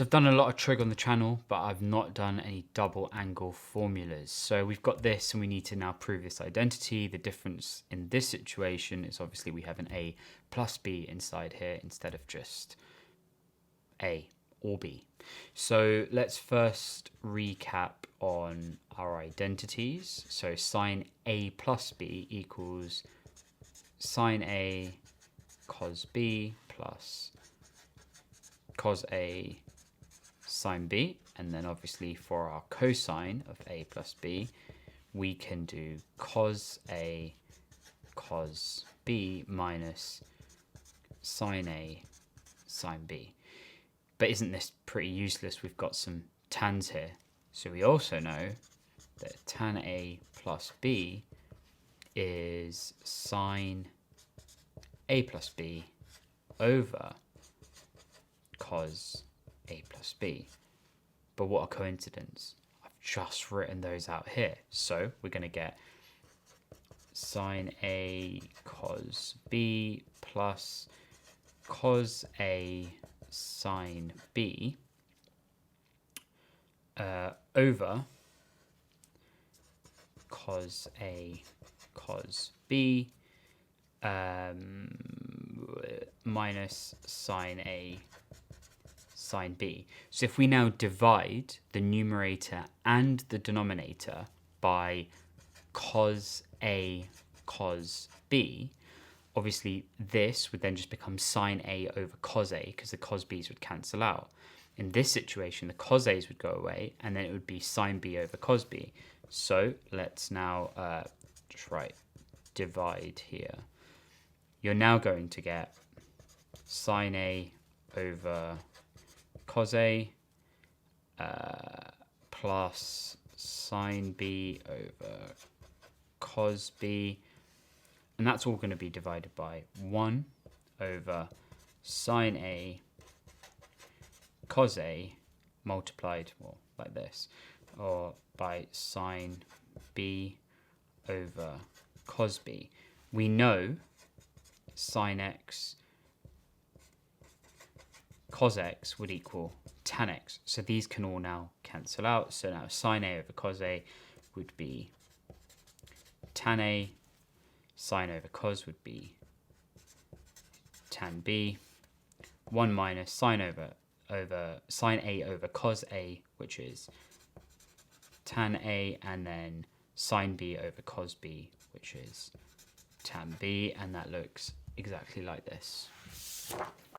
So I've done a lot of trig on the channel, but I've not done any double angle formulas. So we've got this and we need to now prove this identity. The difference in this situation is obviously we have an A plus B inside here instead of just A or B. So let's first recap on our identities. So sine A plus B equals sine A cos B plus cos A sine B, and then obviously for our cosine of A plus B, we can do cos A cos B minus sine A sine B. But isn't this pretty useless? We've got some tans here. So we also know that tan A plus B is sine A plus B over cos A plus B. But what a coincidence. I've just written those out here. So we're going to get sine A cos B plus cos A sine B over cos A cos B minus sine A sine B. So if we now divide the numerator and the denominator by cos A cos B, obviously this would then just become sine A over cos A because the cos B's would cancel out. In this situation, the cos A's would go away and then it would be sine B over cos B. So let's now just write divide here. You're now going to get sine A over cos A plus sine B over cos B, and that's all going to be divided by 1 over sine A cos A multiplied, well, like this, or by sine B over cos B. We know sine X cos X would equal tan X. So these can all now cancel out. So now sine A over cos A would be tan A, sine over cos would be tan B, 1 minus sine sine A over cos A, which is tan A, and then sine B over cos B, which is tan B, and that looks exactly like this.